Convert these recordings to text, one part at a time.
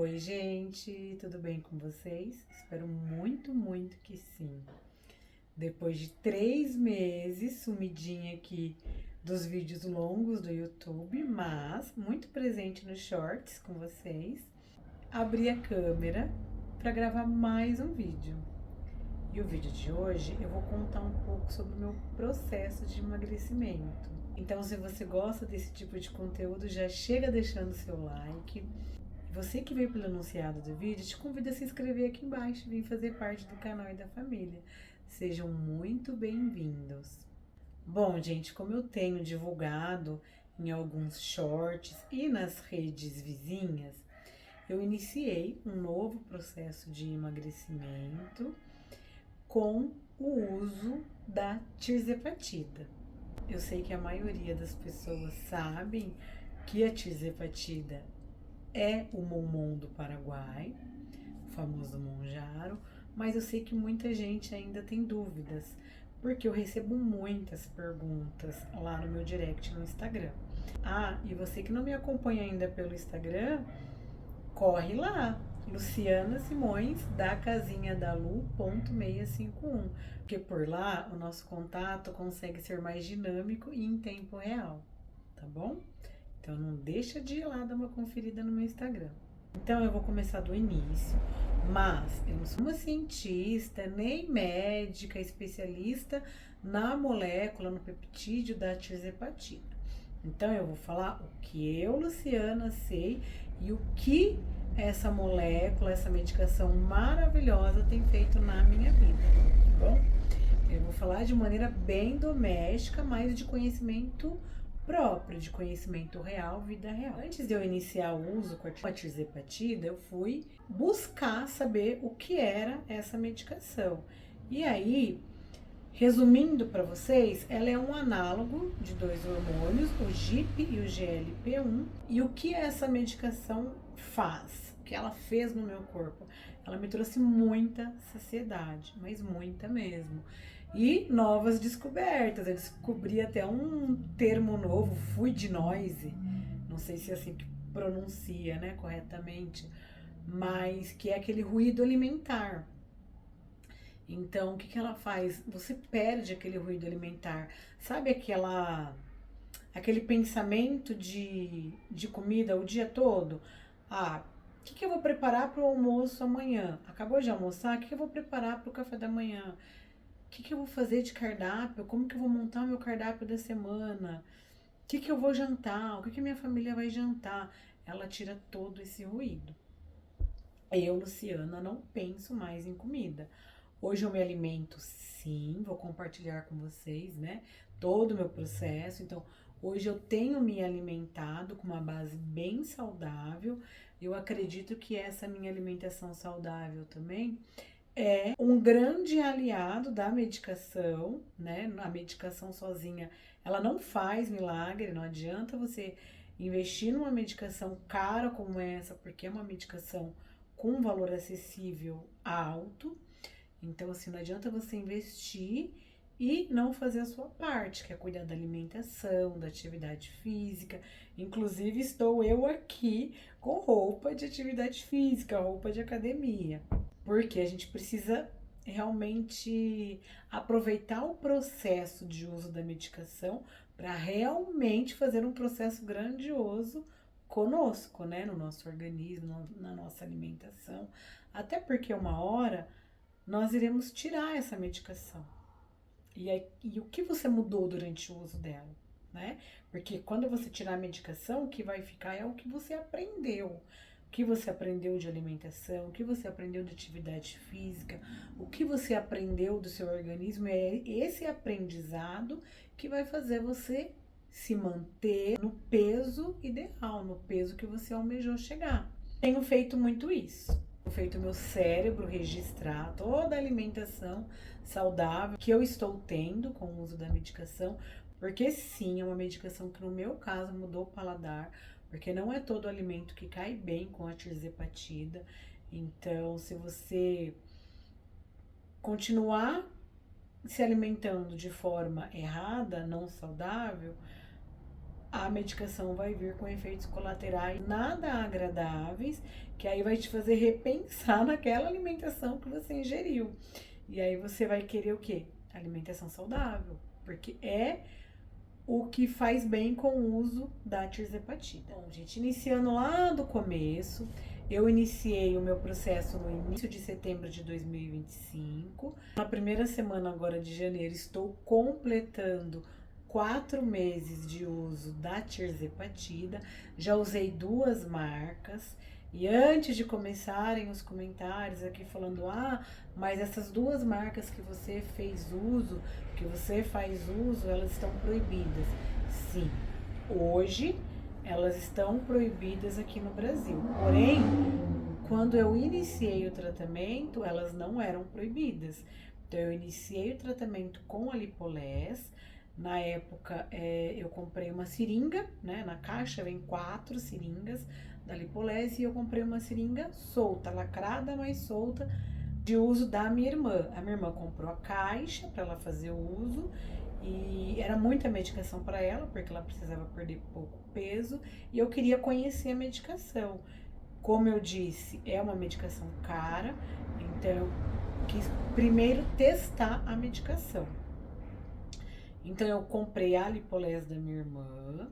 Oi, gente, tudo bem com vocês? Espero muito, muito que sim. Depois de 3 meses sumidinha aqui dos vídeos longos do YouTube, mas muito presente nos shorts com vocês, abri a câmera para gravar mais um vídeo. E o vídeo de hoje eu vou contar um pouco sobre o meu processo de emagrecimento. Então, se você gosta desse tipo de conteúdo, já chega deixando seu like. Você que veio pelo anunciado do vídeo, te convido a se inscrever aqui embaixo e vir fazer parte do canal e da família. Sejam muito bem-vindos. Bom, gente, como eu tenho divulgado em alguns shorts e nas redes vizinhas, eu iniciei um novo processo de emagrecimento com o uso da tirzepatida. Eu sei que a maioria das pessoas sabem que a tirzepatida é o Monmon do Paraguai, o famoso Monjaro, mas eu sei que muita gente ainda tem dúvidas, porque eu recebo muitas perguntas lá no meu direct no Instagram. Ah, e você que não me acompanha ainda pelo Instagram, corre lá, Luciana Simões, da casinha da Lu.651, porque por lá o nosso contato consegue ser mais dinâmico e em tempo real, tá bom? Então não deixa de ir lá dar uma conferida no meu Instagram. Então eu vou começar do início, mas eu não sou uma cientista, nem médica, especialista na molécula, no peptídeo da tirzepatida. Então eu vou falar o que eu, Luciana, sei e o que essa molécula, essa medicação maravilhosa tem feito na minha vida, tá bom? Eu vou falar de maneira bem doméstica, mas de conhecimento próprio, de conhecimento real, vida real. Antes de eu iniciar o uso com a tirzepatida, eu fui buscar saber o que era essa medicação. E aí, resumindo para vocês, ela é um análogo de dois hormônios, o GIP e o GLP-1. E o que essa medicação faz? O que ela fez no meu corpo? Ela me trouxe muita saciedade, mas muita mesmo. E novas descobertas. Eu descobri até um termo novo, fluidinose. Não sei se é assim que pronuncia, né, corretamente, mas que é aquele ruído alimentar. Então, o que que ela faz? Você perde aquele ruído alimentar. Sabe aquele pensamento de comida o dia todo? Ah, o que que eu vou preparar para o almoço amanhã? Acabou de almoçar? O que que eu vou preparar para o café da manhã? O que que eu vou fazer de cardápio? Como que eu vou montar meu cardápio da semana? O que que eu vou jantar? O que que minha família vai jantar? Ela tira todo esse ruído. Eu, Luciana, não penso mais em comida. Hoje eu me alimento, sim, vou compartilhar com vocês, né? Todo o meu processo. Então, hoje eu tenho me alimentado com uma base bem saudável. Eu acredito que essa minha alimentação saudável também é um grande aliado da medicação, né? A medicação sozinha, ela não faz milagre, não adianta você investir numa medicação cara como essa, porque é uma medicação com um valor acessível alto. Então, assim, não adianta você investir e não fazer a sua parte, que é cuidar da alimentação, da atividade física. Inclusive, estou eu aqui com roupa de atividade física, roupa de academia, porque a gente precisa realmente aproveitar o processo de uso da medicação para realmente fazer um processo grandioso conosco, né, no nosso organismo, na nossa alimentação. Até porque uma hora nós iremos tirar essa medicação. E o que você mudou durante o uso dela, né? Porque quando você tirar a medicação, o que vai ficar é o que você aprendeu. O que você aprendeu de alimentação, o que você aprendeu de atividade física, o que você aprendeu do seu organismo, é esse aprendizado que vai fazer você se manter no peso ideal, no peso que você almejou chegar. Tenho feito muito isso. Tenho feito meu cérebro registrar toda a alimentação saudável que eu estou tendo com o uso da medicação, porque sim, é uma medicação que no meu caso mudou o paladar, porque não é todo alimento que cai bem com a tirzepatida. Então, se você continuar se alimentando de forma errada, não saudável, a medicação vai vir com efeitos colaterais nada agradáveis, que aí vai te fazer repensar naquela alimentação que você ingeriu. E aí você vai querer o quê? Alimentação saudável, porque é o que faz bem com o uso da tirzepatida. Bom, gente, iniciando lá do começo, eu iniciei o meu processo no início de setembro de 2025. Na primeira semana agora de janeiro, estou completando 4 meses de uso da tirzepatida. Já usei 2 marcas. E antes de começarem os comentários aqui falando, mas essas 2 marcas que você fez uso, que você faz uso, elas estão proibidas. Sim, hoje elas estão proibidas aqui no Brasil. Porém, quando eu iniciei o tratamento, elas não eram proibidas. Então, eu iniciei o tratamento com a Lipolés. Na época, eu comprei uma seringa, né? Na caixa vem 4 seringas da Lipolés e eu comprei uma seringa solta, lacrada, mas solta, de uso da minha irmã. A minha irmã comprou a caixa para ela fazer o uso e era muita medicação para ela, porque ela precisava perder pouco peso e eu queria conhecer a medicação. Como eu disse, é uma medicação cara, então eu quis primeiro testar a medicação. Então eu comprei a Lipolés da minha irmã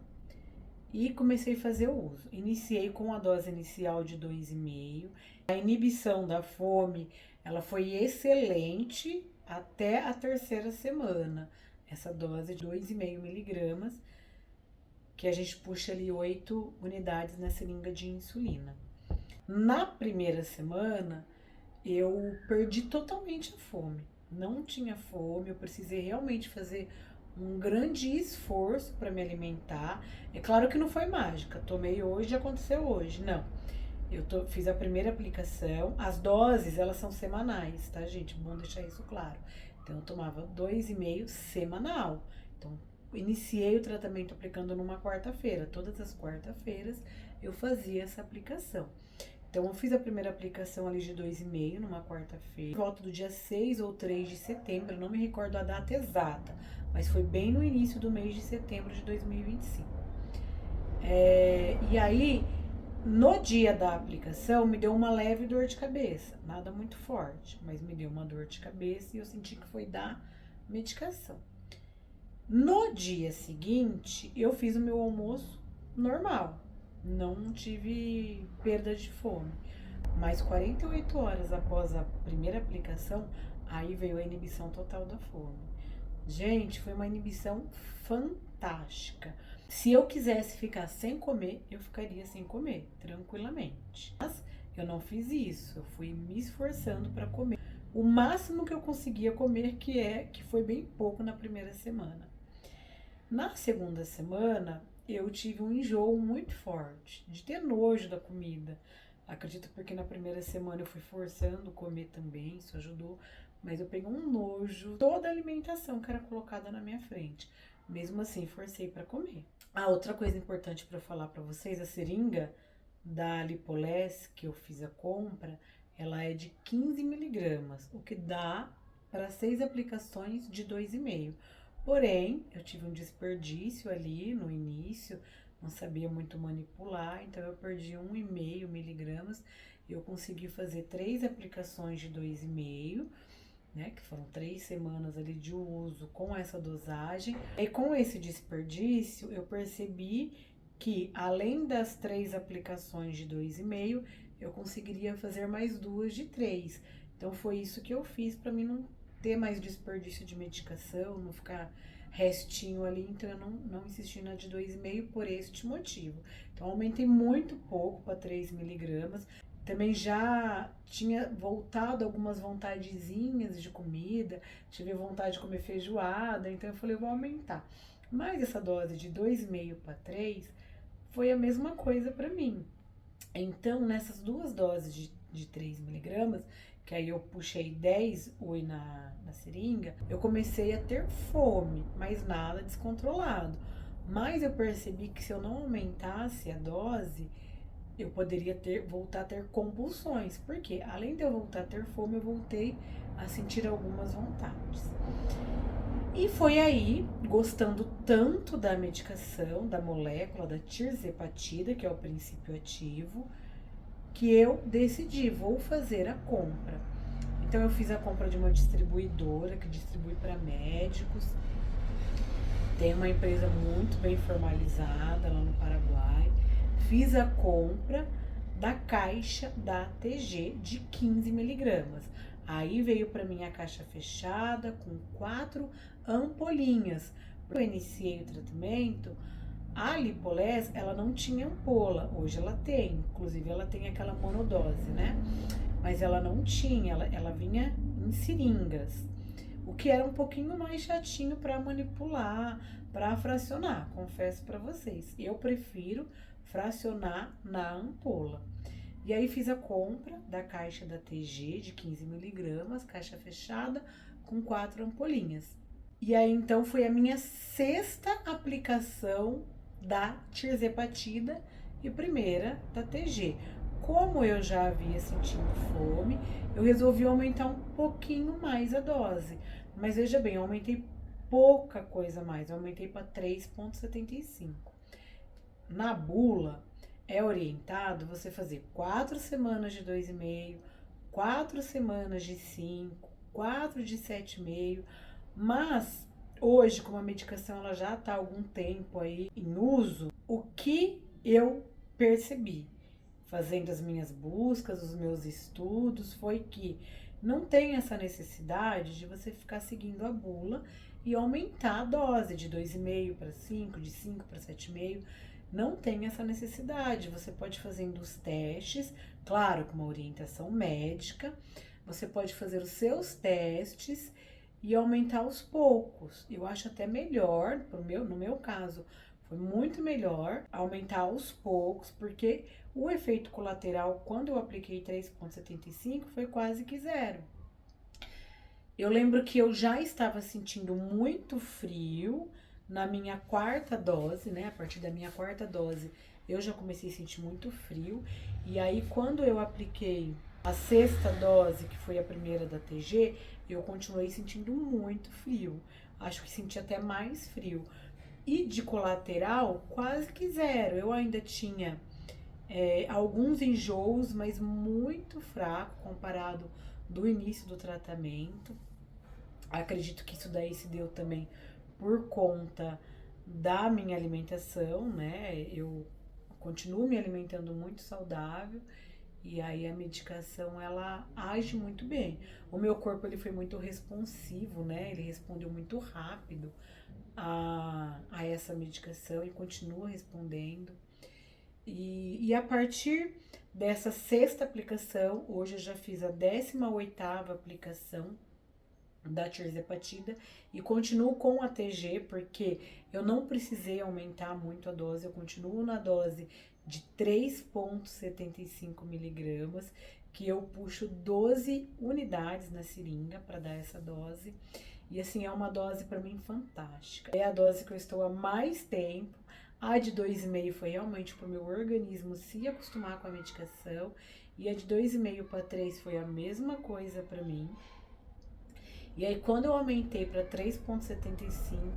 e comecei a fazer o uso. Iniciei com a dose inicial de 2,5. A inibição da fome, ela foi excelente até a 3ª semana. Essa dose de 2,5 miligramas, que a gente puxa ali 8 unidades na seringa de insulina. Na primeira semana, eu perdi totalmente a fome. Não tinha fome, eu precisei realmente fazer um grande esforço para me alimentar. É claro que não foi mágica, tomei hoje e aconteceu hoje, não. Fiz a primeira aplicação, as doses elas são semanais, tá, gente? Bom deixar isso claro. Então eu tomava 2,5 semanal. Então iniciei o tratamento aplicando numa quarta-feira. Todas as quarta-feiras eu fazia essa aplicação. Então eu fiz a primeira aplicação ali de 2,5 numa quarta-feira. Volta do dia 6 ou 3 de setembro, não me recordo a data exata, mas foi bem no início do mês de setembro de 2025. E aí, no dia da aplicação, me deu uma leve dor de cabeça, nada muito forte, mas me deu uma dor de cabeça e eu senti que foi da medicação. No dia seguinte, eu fiz o meu almoço normal, não tive perda de fome. Mas 48 horas após a primeira aplicação, aí veio a inibição total da fome. Gente, foi uma inibição fantástica. Se eu quisesse ficar sem comer, eu ficaria sem comer, tranquilamente. Mas eu não fiz isso, eu fui me esforçando para comer o máximo que eu conseguia comer, que foi bem pouco na primeira semana. Na segunda semana, eu tive um enjoo muito forte, de ter nojo da comida. Acredito porque na primeira semana eu fui forçando comer também, isso ajudou. Mas eu peguei um nojo, toda a alimentação que era colocada na minha frente. Mesmo assim, forcei para comer. A outra coisa importante para falar para vocês, a seringa da Lipolés, que eu fiz a compra, ela é de 15 miligramas, o que dá para 6 aplicações de 2,5. Porém, eu tive um desperdício ali no início, não sabia muito manipular, então eu perdi 1,5 miligramas. Eu consegui fazer 3 aplicações de 2,5, né, que foram 3 semanas ali de uso com essa dosagem. E com esse desperdício, eu percebi que além das 3 aplicações de 2,5, eu conseguiria fazer mais 2 de 3. Então foi isso que eu fiz para mim não ter mais desperdício de medicação, não ficar restinho ali, então eu não insisti na de 2,5 por este motivo. Então aumentei muito pouco para 3 miligramas. Também já tinha voltado algumas vontadezinhas de comida, tive vontade de comer feijoada, então eu falei, eu vou aumentar. Mas essa dose de 2,5 para 3 foi a mesma coisa para mim. Então, nessas 2 doses de 3 miligramas, que aí eu puxei 10 ui na seringa, eu comecei a ter fome, mas nada descontrolado. Mas eu percebi que se eu não aumentasse a dose, eu poderia voltar a ter compulsões, porque além de eu voltar a ter fome, eu voltei a sentir algumas vontades. E foi aí, gostando tanto da medicação, da molécula, da tirzepatida, que é o princípio ativo, que eu decidi, vou fazer a compra. Então eu fiz a compra de uma distribuidora que distribui para médicos. Tem uma empresa muito bem formalizada lá no Paraguai. Fiz a compra da caixa da TG de 15 miligramas. Aí veio para mim a caixa fechada com 4 ampolinhas. Eu iniciei o tratamento, a Lipolés, ela não tinha ampola, hoje ela tem, inclusive ela tem aquela monodose, né? Mas ela não tinha, ela vinha em seringas, o que era um pouquinho mais chatinho para manipular, para fracionar, confesso para vocês. Eu prefiro fracionar na ampola. E aí fiz a compra da caixa da TG de 15 miligramas, caixa fechada, com 4 ampolinhas. E aí então foi a minha sexta aplicação da tirzepatida e primeira da TG. Como eu já havia sentido fome, eu resolvi aumentar um pouquinho mais a dose. Mas veja bem, eu aumentei pouca coisa mais, eu aumentei para 3,75. Na bula, é orientado você fazer 4 semanas de 2,5, 4 semanas de 5, 4 de 7,5, mas hoje, como a medicação ela já está há algum tempo aí em uso, o que eu percebi, fazendo as minhas buscas, os meus estudos, foi que não tem essa necessidade de você ficar seguindo a bula e aumentar a dose de 2,5 para 5, de 5 para 7,5. Não tem essa necessidade. Você pode fazendo os testes, claro, com uma orientação médica. Você pode fazer os seus testes e aumentar aos poucos. Eu acho até melhor, no meu caso, foi muito melhor aumentar aos poucos, porque o efeito colateral, quando eu apliquei 3,75, foi quase que zero. Eu lembro que eu já estava sentindo muito frio na minha quarta dose, né? A partir da minha quarta dose, eu já comecei a sentir muito frio. E aí, quando eu apliquei a sexta dose, que foi a primeira da TG, eu continuei sentindo muito frio. Acho que senti até mais frio. E de colateral, quase que zero. Eu ainda tinha alguns enjoos, mas muito fraco comparado do início do tratamento. Acredito que isso daí se deu também por conta da minha alimentação, né? Eu continuo me alimentando muito saudável e aí a medicação ela age muito bem. O meu corpo ele foi muito responsivo, né? Ele respondeu muito rápido a essa medicação e continua respondendo. E a partir dessa sexta aplicação, hoje eu já fiz a 18ª aplicação da tirzepatida e continuo com a TG, porque eu não precisei aumentar muito a dose, eu continuo na dose de 3,75 miligramas, que eu puxo 12 unidades na seringa para dar essa dose. E assim, é uma dose para mim fantástica. É a dose que eu estou há mais tempo. A de 2,5 foi realmente para o meu organismo se acostumar com a medicação. E a de 2,5 para 3 foi a mesma coisa para mim. E aí, quando eu aumentei para 3,75,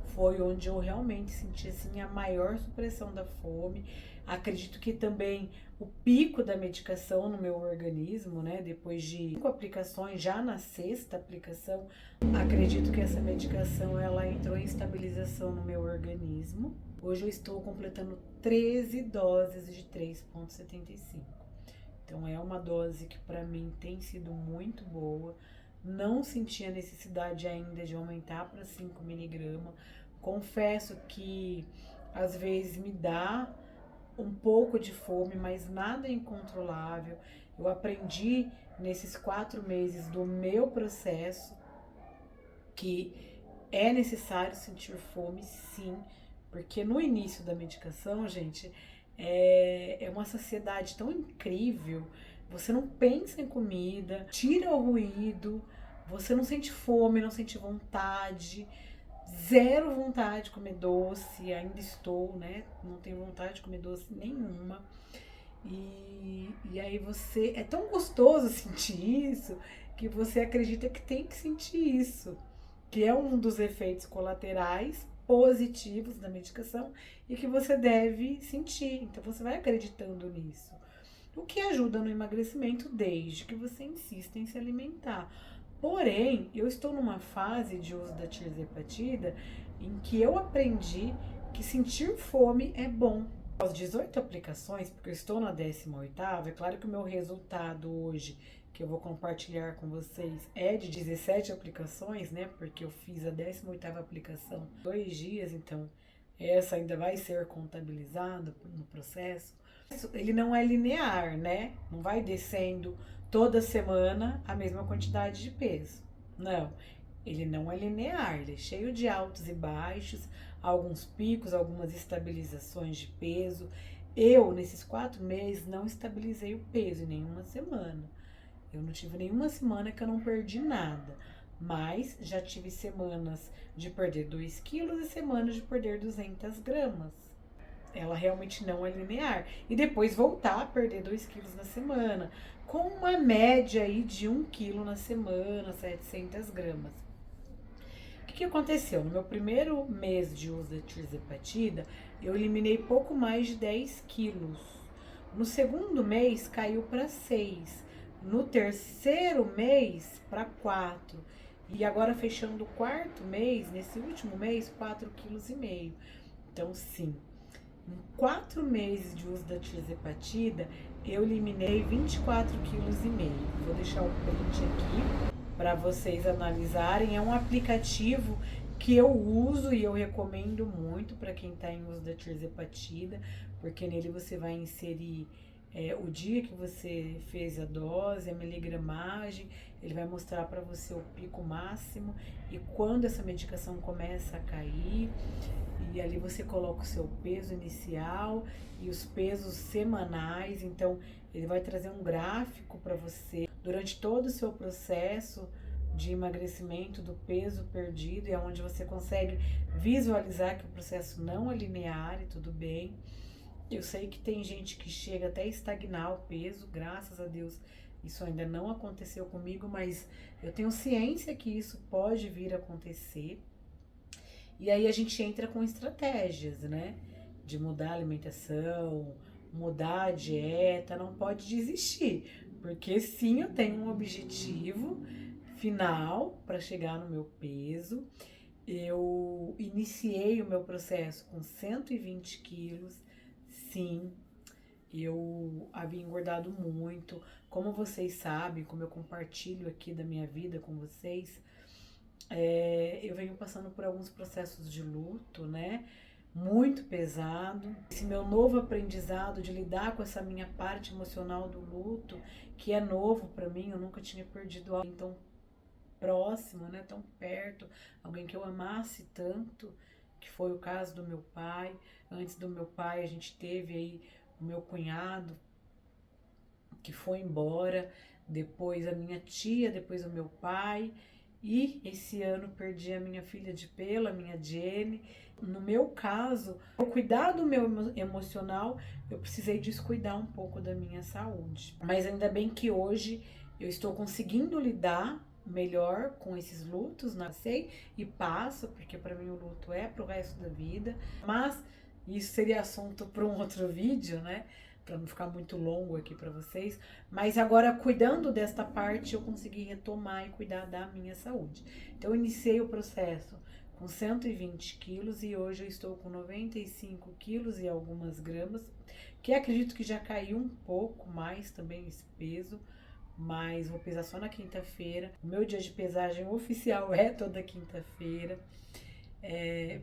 foi onde eu realmente senti assim, a maior supressão da fome. Acredito que também o pico da medicação no meu organismo, né? Depois de 5 aplicações, já na sexta aplicação, acredito que essa medicação ela entrou em estabilização no meu organismo. Hoje eu estou completando 13 doses de 3,75. Então é uma dose que para mim tem sido muito boa. Não senti a necessidade ainda de aumentar para 5 miligramas. Confesso que às vezes me dá um pouco de fome, mas nada incontrolável. Eu aprendi nesses 4 meses do meu processo que é necessário sentir fome, sim, porque no início da medicação, gente, é uma saciedade tão incrível. Você não pensa em comida, tira o ruído, você não sente fome, não sente vontade, zero vontade de comer doce, ainda estou, né? Não tenho vontade de comer doce nenhuma. E aí você, é tão gostoso sentir isso, que você acredita que tem que sentir isso. que é um dos efeitos colaterais positivos da medicação e que você deve sentir. Então você vai acreditando nisso. O que ajuda no emagrecimento desde que você insista em se alimentar. Porém, eu estou numa fase de uso da tirzepatida em que eu aprendi que sentir fome é bom. Aos 18 aplicações, porque eu estou na 18ª, é claro que o meu resultado hoje, que eu vou compartilhar com vocês, é de 17 aplicações, né? Porque eu fiz a 18ª aplicação 2 dias, então essa ainda vai ser contabilizada no processo. Ele não é linear, né? Não vai descendo toda semana a mesma quantidade de peso. Não, ele não é linear, ele é cheio de altos e baixos, alguns picos, algumas estabilizações de peso. Eu, nesses 4 meses, não estabilizei o peso em nenhuma semana. Eu não tive nenhuma semana que eu não perdi nada. Mas já tive semanas de perder 2 quilos e semanas de perder 200 gramas. Ela realmente não é linear. E depois voltar a perder 2 quilos na semana, com uma média aí de 1 quilo na semana, 700 gramas. O que aconteceu? No meu primeiro mês de uso da tirzepatida, eu eliminei pouco mais de 10 quilos. No segundo mês, caiu para 6. No terceiro mês, para 4. E agora, fechando o quarto mês, nesse último mês, 4,5 kg. Então, sim, em 4 meses de uso da tirzepatida, eu eliminei 24,5 kg. Vou deixar o print aqui para vocês analisarem. É um aplicativo que eu uso e eu recomendo muito para quem está em uso da tirzepatida, porque nele você vai inserir o dia que você fez a dose, a miligramagem, ele vai mostrar para você o pico máximo e quando essa medicação começa a cair. E ali você coloca o seu peso inicial e os pesos semanais. Então, ele vai trazer um gráfico para você durante todo o seu processo de emagrecimento do peso perdido, e é onde você consegue visualizar que o processo não é linear e tudo bem. Eu sei que tem gente que chega até a estagnar o peso, graças a Deus isso ainda não aconteceu comigo, mas eu tenho ciência que isso pode vir a acontecer. E aí a gente entra com estratégias, né? De mudar a alimentação, mudar a dieta, não pode desistir. Porque sim, eu tenho um objetivo final para chegar no meu peso. Eu iniciei o meu processo com 120 quilos, sim, eu havia engordado muito. Como vocês sabem, como eu compartilho aqui da minha vida com vocês, eu venho passando por alguns processos de luto, né? Muito pesado. Esse meu novo aprendizado de lidar com essa minha parte emocional do luto, que é novo para mim, eu nunca tinha perdido alguém tão próximo, né? Tão perto, alguém que eu amasse tanto, que foi o caso do meu pai. Antes do meu pai, a gente teve aí o meu cunhado, que foi embora, depois a minha tia, depois o meu pai. E esse ano perdi a minha filha de pelo, a minha Jenny. No meu caso, ao cuidar do meu emocional, eu precisei descuidar um pouco da minha saúde. Mas ainda bem que hoje eu estou conseguindo lidar melhor com esses lutos, nasci e passo, porque para mim o luto é pro resto da vida. Mas isso seria assunto para um outro vídeo, né? Para não ficar muito longo aqui para vocês, mas agora cuidando desta parte eu consegui retomar e cuidar da minha saúde. Então eu iniciei o processo com 120 quilos e hoje eu estou com 95 quilos e algumas gramas, que acredito que já caiu um pouco mais também esse peso, mas vou pesar só na quinta-feira. O meu dia de pesagem oficial é toda quinta-feira.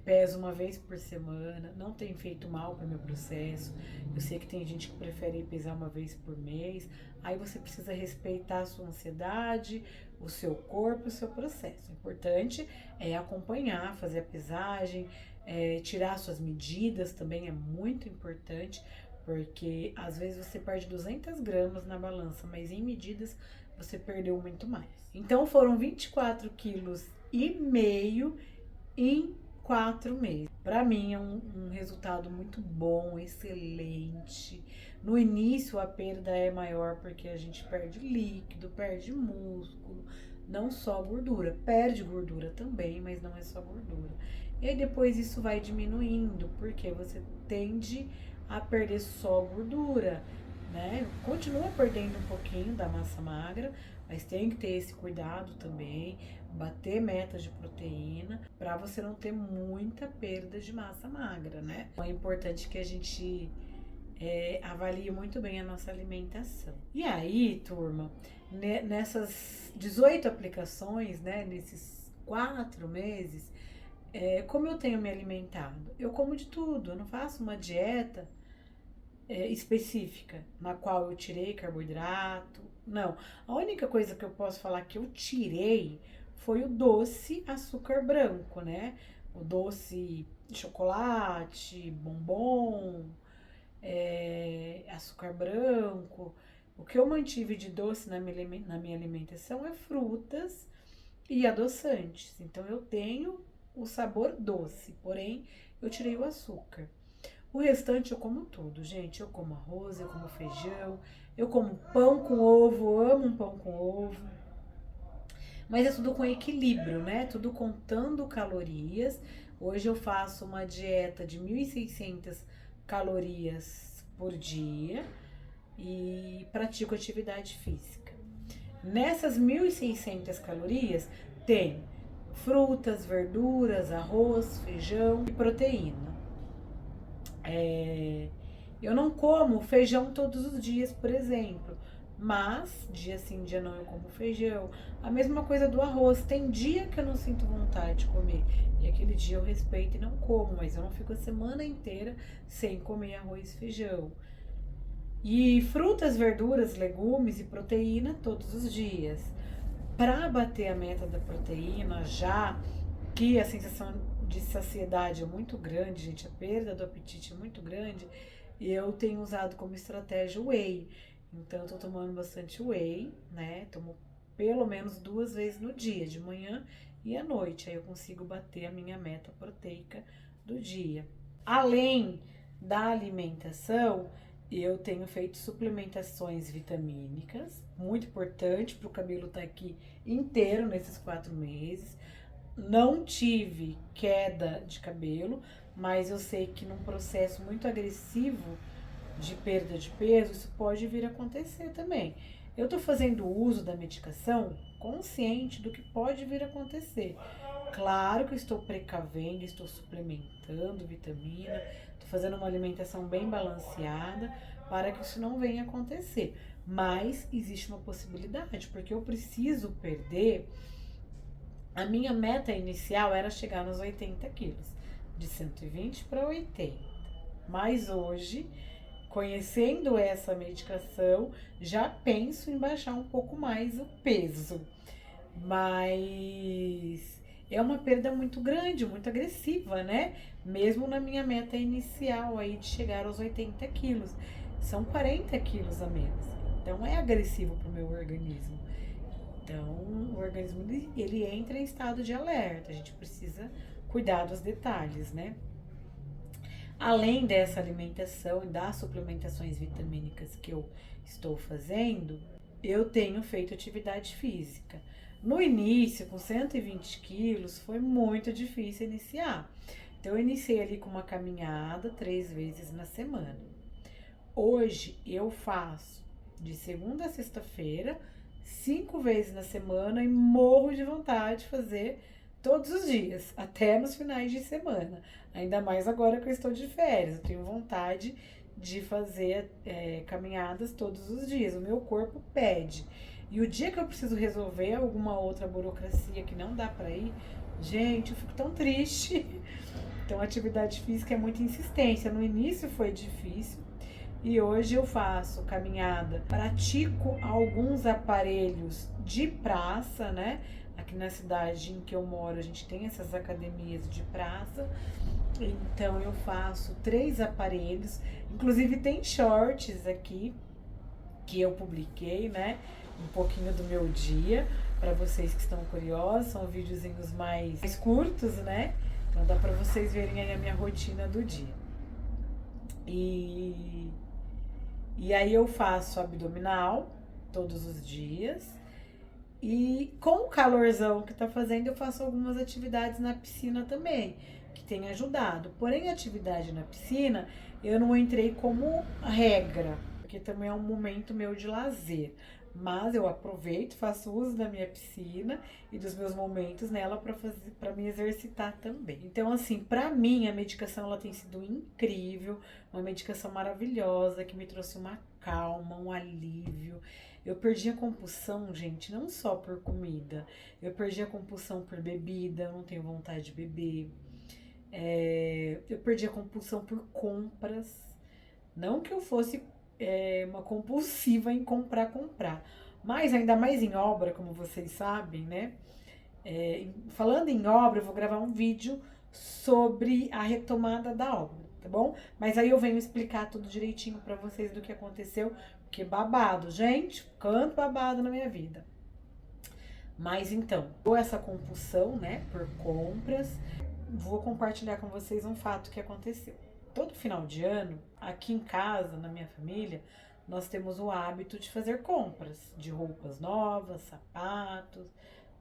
Peso uma vez por semana, não tem feito mal para o meu processo. Eu sei que tem gente que prefere pesar uma vez por mês. Aí você precisa respeitar a sua ansiedade, o seu corpo, o seu processo. O importante é acompanhar, fazer a pesagem, tirar suas medidas também é muito importante, porque às vezes você perde 200 gramas na balança, mas em medidas você perdeu muito mais. Então foram 24 quilos e meio em 4 meses. Para mim é um resultado muito bom, excelente. No início a perda é maior porque a gente perde líquido, perde músculo, não só gordura. Perde gordura também, mas não é só gordura. E aí depois isso vai diminuindo, porque você tende a perder só gordura, né? Continua perdendo um pouquinho da massa magra, mas tem que ter esse cuidado também, bater metas de proteína, para você não ter muita perda de massa magra, né? Então é importante que a gente avalie muito bem a nossa alimentação. E aí, turma, nessas 18 aplicações, né, nesses 4 meses, como eu tenho me alimentado? Eu como de tudo, eu não faço uma dieta específica, na qual eu tirei carboidrato. Não. A única coisa que eu posso falar que eu tirei foi o doce açúcar branco, né? O doce chocolate, bombom, açúcar branco. O que eu mantive de doce na minha alimentação é frutas e adoçantes. Então eu tenho o sabor doce, porém eu tirei o açúcar. O restante eu como tudo, gente. Eu como arroz, eu como feijão, eu como pão com ovo, amo um pão com ovo. Mas é tudo com equilíbrio, né? Tudo contando calorias. Hoje eu faço uma dieta de 1.600 calorias por dia e pratico atividade física. Nessas 1.600 calorias tem frutas, verduras, arroz, feijão e proteína. Eu não como feijão todos os dias, por exemplo, mas dia sim, dia não eu como feijão. A mesma coisa do arroz, tem dia que eu não sinto vontade de comer e aquele dia eu respeito e não como, mas eu não fico a semana inteira sem comer arroz e feijão. E frutas, verduras, legumes e proteína todos os dias. Para bater a meta da proteína, já que a sensação de saciedade é muito grande, gente, a perda do apetite é muito grande, eu tenho usado como estratégia o whey. Então, eu tô tomando bastante whey, né? Tomo pelo menos 2 vezes no dia, de manhã e à noite. Aí eu consigo bater a minha meta proteica do dia. Além da alimentação, eu tenho feito suplementações vitamínicas, muito importante para o cabelo estar aqui inteiro nesses 4 meses. Não tive queda de cabelo, mas eu sei que num processo muito agressivo de perda de peso, isso pode vir a acontecer também. Eu tô fazendo uso da medicação consciente do que pode vir a acontecer. Claro que eu estou precavendo, estou suplementando vitamina, estou fazendo uma alimentação bem balanceada para que isso não venha a acontecer. Mas existe uma possibilidade, porque eu preciso perder. A minha meta inicial era chegar nos 80 quilos, de 120 para 80. Mas hoje, conhecendo essa medicação, já penso em baixar um pouco mais o peso. Mas é uma perda muito grande, muito agressiva, né? Mesmo na minha meta inicial aí de chegar aos 80 quilos. São 40 quilos a menos. Então é agressivo para o meu organismo. Então, o organismo ele entra em estado de alerta, a gente precisa cuidar dos detalhes, né? Além dessa alimentação e das suplementações vitamínicas que eu estou fazendo, eu tenho feito atividade física. No início, com 120 quilos, foi muito difícil iniciar. Então, eu iniciei ali com uma caminhada 3 vezes na semana. Hoje, eu faço de segunda a sexta-feira, 5 vezes na semana e morro de vontade de fazer todos os dias, até nos finais de semana. Ainda mais agora que eu estou de férias, eu tenho vontade de fazer caminhadas todos os dias. O meu corpo pede. E o dia que eu preciso resolver alguma outra burocracia que não dá pra ir, gente, eu fico tão triste. Então, a atividade física é muita insistência. No início foi difícil. E hoje eu faço caminhada, pratico alguns aparelhos de praça, né? Aqui na cidade em que eu moro, a gente tem essas academias de praça. Então eu faço 3 aparelhos, inclusive tem shorts aqui que eu publiquei, né? Um pouquinho do meu dia, para vocês que estão curiosos, são videozinhos mais curtos, né? Então dá para vocês verem aí a minha rotina do dia. E aí eu faço abdominal todos os dias E com o calorzão que tá fazendo, eu faço algumas atividades na piscina também, que tem ajudado. Porém, a atividade na piscina, eu não entrei como regra, porque também é um momento meu de lazer. Mas eu aproveito, faço uso da minha piscina e dos meus momentos nela para me exercitar também. Então, assim, para mim a medicação ela tem sido incrível, uma medicação maravilhosa que me trouxe uma calma, um alívio. Eu perdi a compulsão, gente, não só por comida. Eu perdi a compulsão por bebida, eu não tenho vontade de beber. Eu perdi a compulsão por compras. Não que eu fosse uma compulsiva em comprar. Mas ainda mais em obra, como vocês sabem, né? Falando em obra, eu vou gravar um vídeo sobre a retomada da obra, tá bom? Mas aí eu venho explicar tudo direitinho pra vocês do que aconteceu, porque babado, gente, canto babado na minha vida. Mas então, com essa compulsão, né, por compras, vou compartilhar com vocês um fato que aconteceu. Todo final de ano, aqui em casa, na minha família, nós temos o hábito de fazer compras de roupas novas, sapatos,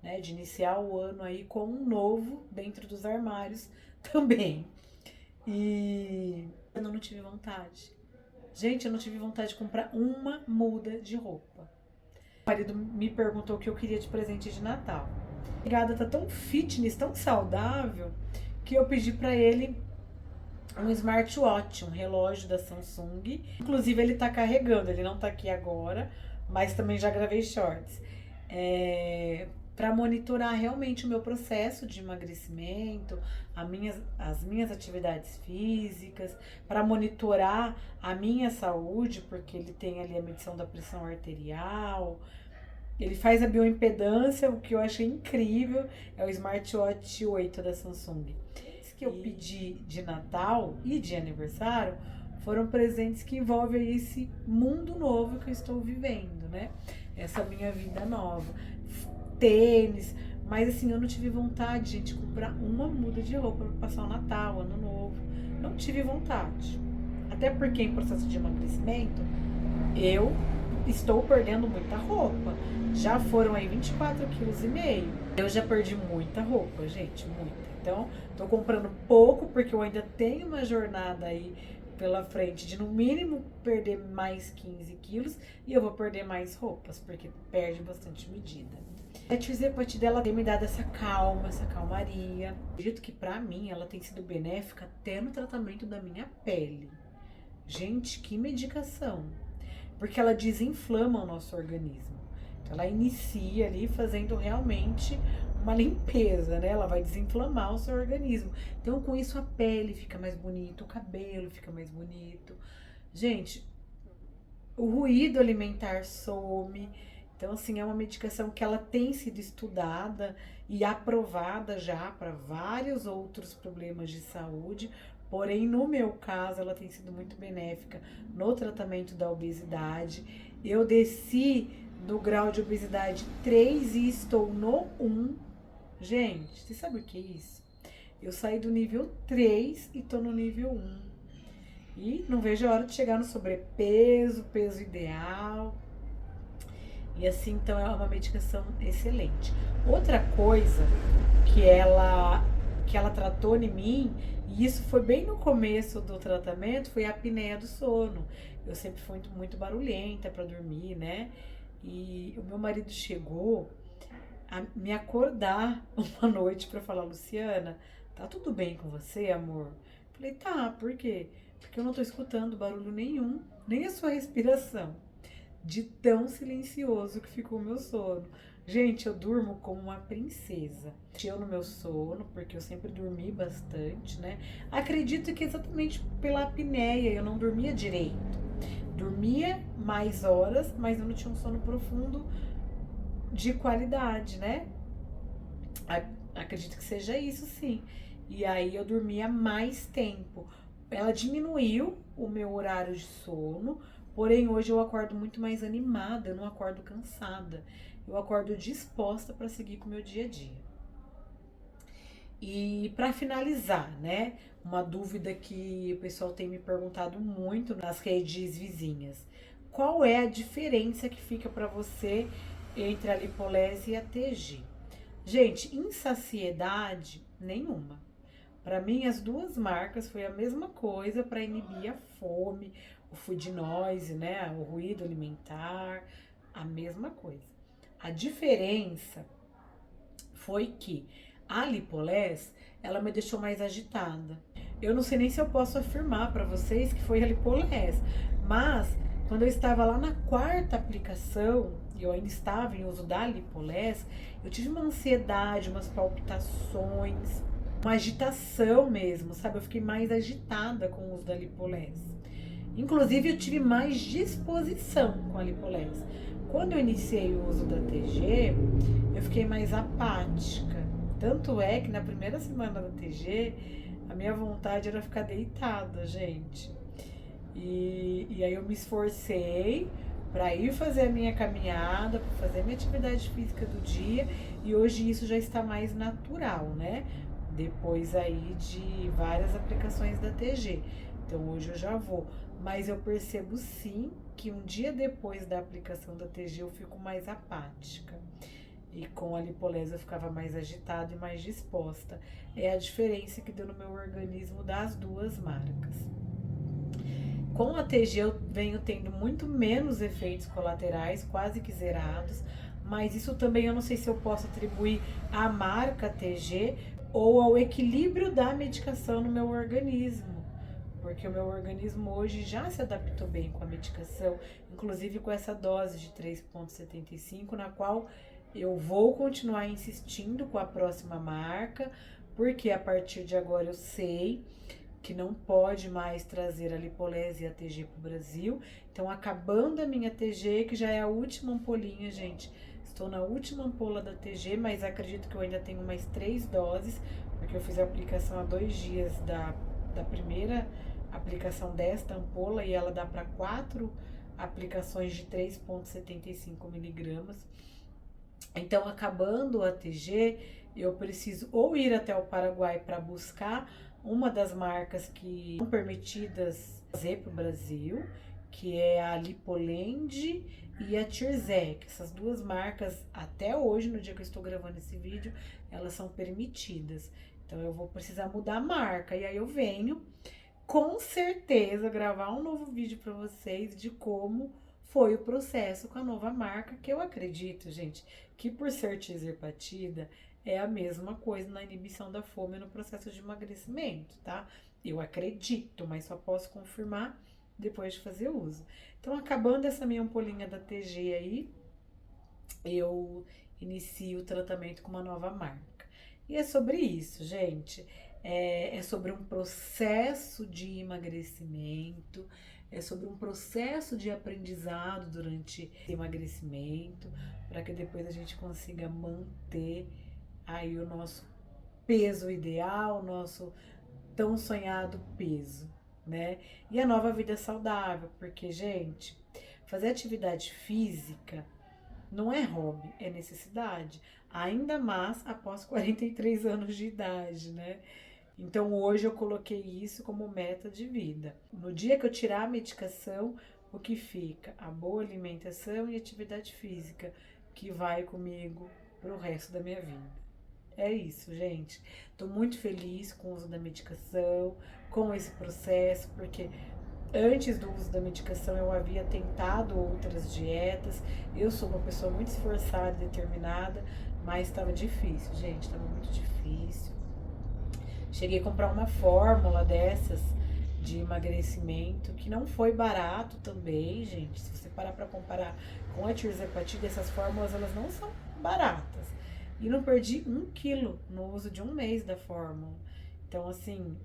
né, de iniciar o ano aí com um novo dentro dos armários também. E eu não tive vontade. Gente, eu não tive vontade de comprar uma muda de roupa. O marido me perguntou o que eu queria de presente de Natal. A pegada tá tão fitness, tão saudável, que eu pedi pra ele um smartwatch, um relógio da Samsung. Inclusive ele tá carregando, ele não tá aqui agora, mas também já gravei shorts. Para monitorar realmente o meu processo de emagrecimento, as minhas atividades físicas, para monitorar a minha saúde, porque ele tem ali a medição da pressão arterial, ele faz a bioimpedância, o que eu achei incrível, é o Smartwatch 8 da Samsung. Esse que eu pedi de Natal e de aniversário foram presentes que envolvem esse mundo novo que eu estou vivendo, né? Essa minha vida nova. Tênis, mas assim, eu não tive vontade, gente, de comprar uma muda de roupa para passar o Natal, Ano Novo. Não tive vontade. Até porque em processo de emagrecimento, eu estou perdendo muita roupa. Já foram aí 24,5 kg. Eu já perdi muita roupa, gente, muita. Então, tô comprando pouco porque eu ainda tenho uma jornada aí pela frente de no mínimo perder mais 15 quilos e eu vou perder mais roupas, porque perde bastante medida. A Trizepati dela tem me dado essa calma, essa calmaria. Acredito que pra mim ela tem sido benéfica até no tratamento da minha pele. Gente, que medicação! Porque ela desinflama o nosso organismo. Então ela inicia ali fazendo realmente uma limpeza, né? Ela vai desinflamar o seu organismo. Então com isso a pele fica mais bonita, o cabelo fica mais bonito. Gente, o ruído alimentar some. Então, assim, é uma medicação que ela tem sido estudada e aprovada já para vários outros problemas de saúde, porém, no meu caso, ela tem sido muito benéfica no tratamento da obesidade. Eu desci do grau de obesidade 3 e estou no 1. Gente, você sabe o que é isso? Eu saí do nível 3 e tô no nível 1. E não vejo a hora de chegar no sobrepeso, peso ideal. E assim, então é uma medicação excelente. Outra coisa que ela tratou em mim, e isso foi bem no começo do tratamento, foi a apneia do sono. Eu sempre fui muito barulhenta para dormir, né? E o meu marido chegou a me acordar uma noite para falar: Luciana, tá tudo bem com você, amor? Falei: tá, por quê? Porque eu não tô escutando barulho nenhum, nem a sua respiração, de tão silencioso que ficou o meu sono. Gente, eu durmo como uma princesa. Eu no meu sono, porque eu sempre dormi bastante, né? Acredito que exatamente pela apneia, eu não dormia direito. Dormia mais horas, mas eu não tinha um sono profundo de qualidade, né? Acredito que seja isso, sim. E aí eu dormia mais tempo. Ela diminuiu o meu horário de sono, porém hoje eu acordo muito mais animada, eu não acordo cansada. Eu acordo disposta para seguir com o meu dia a dia. E para finalizar, né, uma dúvida que o pessoal tem me perguntado muito nas redes vizinhas. Qual é a diferença que fica para você entre a Lipolese e a TG. Gente, insaciedade nenhuma. Para mim, as duas marcas foi a mesma coisa para inibir a fome, o food noise, né? O ruído alimentar, a mesma coisa. A diferença foi que a Lipolese, ela me deixou mais agitada. Eu não sei nem se eu posso afirmar para vocês que foi a Lipolese, mas quando eu estava lá na quarta aplicação, e eu ainda estava em uso da Lipolese, eu tive uma ansiedade, umas palpitações, uma agitação mesmo, sabe? Eu fiquei mais agitada com o uso da Lipolese. Inclusive, eu tive mais disposição com a Lipolese. Quando eu iniciei o uso da TG, eu fiquei mais apática. Tanto é que na primeira semana da TG, a minha vontade era ficar deitada, gente. E aí eu me esforcei para ir fazer a minha caminhada, para fazer a minha atividade física do dia. E hoje isso já está mais natural, né? Depois aí de várias aplicações da TG. Então hoje eu já vou. Mas eu percebo sim que um dia depois da aplicação da TG eu fico mais apática. E com a Lipolese eu ficava mais agitada e mais disposta. É a diferença que deu no meu organismo das duas marcas. Com a TG eu venho tendo muito menos efeitos colaterais, quase que zerados. Mas isso também eu não sei se eu posso atribuir à marca TG ou ao equilíbrio da medicação no meu organismo. Porque o meu organismo hoje já se adaptou bem com a medicação, inclusive com essa dose de 3,75, na qual eu vou continuar insistindo com a próxima marca, porque a partir de agora eu sei que não pode mais trazer a Lipolese e a TG para o Brasil. Então, acabando a minha TG, que já é a última ampolinha, gente. Estou na última ampola da TG, mas acredito que eu ainda tenho mais 3 doses, porque eu fiz a aplicação há 2 dias da primeira aplicação desta ampola e ela dá para 4 aplicações de 3,75 miligramas. Então, acabando a TG, eu preciso ou ir até o Paraguai para buscar uma das marcas que são permitidas trazer para o Brasil, que é a Lipolend e a Tirzec. Essas duas marcas, até hoje, no dia que eu estou gravando esse vídeo, elas são permitidas. Então, eu vou precisar mudar a marca. E aí eu venho, com certeza, gravar um novo vídeo para vocês de como foi o processo com a nova marca, que eu acredito, gente, que por ser tirzepatida, é a mesma coisa na inibição da fome no processo de emagrecimento, tá? Eu acredito, mas só posso confirmar depois de fazer uso. Então, acabando essa minha ampolinha da TG aí, eu inicio o tratamento com uma nova marca. E é sobre isso, gente. É sobre um processo de emagrecimento, é sobre um processo de aprendizado durante o emagrecimento, para que depois a gente consiga manter aí o nosso peso ideal, o nosso tão sonhado peso, né? E a nova vida saudável, porque, gente, fazer atividade física não é hobby, é necessidade. Ainda mais após 43 anos de idade, né? Então hoje eu coloquei isso como meta de vida. No dia que eu tirar a medicação, o que fica? A boa alimentação e atividade física, que vai comigo pro resto da minha vida. É isso, gente. Tô muito feliz com o uso da medicação, com esse processo, porque antes do uso da medicação eu havia tentado outras dietas. Eu sou uma pessoa muito esforçada e determinada, mas estava difícil, gente, estava muito difícil. Cheguei a comprar uma fórmula dessas de emagrecimento, que não foi barato também, gente. Se você parar para comparar com a tirzepatida, essas fórmulas elas não são baratas. E não perdi 1 quilo no uso de 1 mês da fórmula. Então, assim,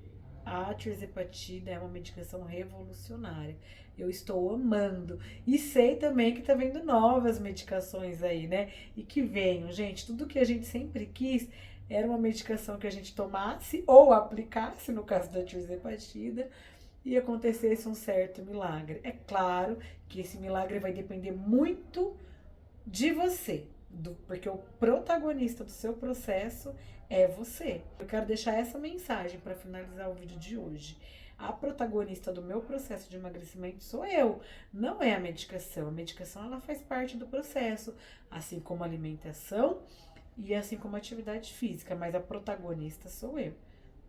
a tirzepatida é uma medicação revolucionária. Eu estou amando. E sei também que tá vendo novas medicações aí, né? E que venham, gente. Tudo que a gente sempre quis era uma medicação que a gente tomasse ou aplicasse, no caso da tirzepatida, e acontecesse um certo milagre. É claro que esse milagre vai depender muito de você, porque o protagonista do seu processo é você. Eu quero deixar essa mensagem para finalizar o vídeo de hoje. A protagonista do meu processo de emagrecimento sou eu, não é a medicação. A medicação, ela faz parte do processo, assim como a alimentação e assim como a atividade física, mas a protagonista sou eu,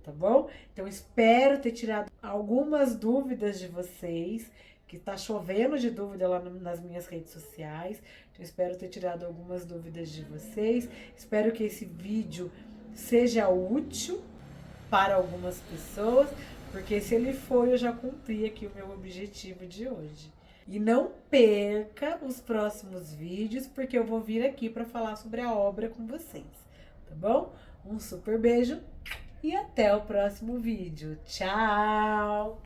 tá bom? Então espero ter tirado algumas dúvidas de vocês, que tá chovendo de dúvida lá nas minhas redes sociais. Então espero ter tirado algumas dúvidas de vocês. Espero que esse vídeo seja útil para algumas pessoas, porque se ele for, eu já cumpri aqui o meu objetivo de hoje. E não perca os próximos vídeos, porque eu vou vir aqui para falar sobre a obra com vocês, tá bom? Um super beijo e até o próximo vídeo. Tchau!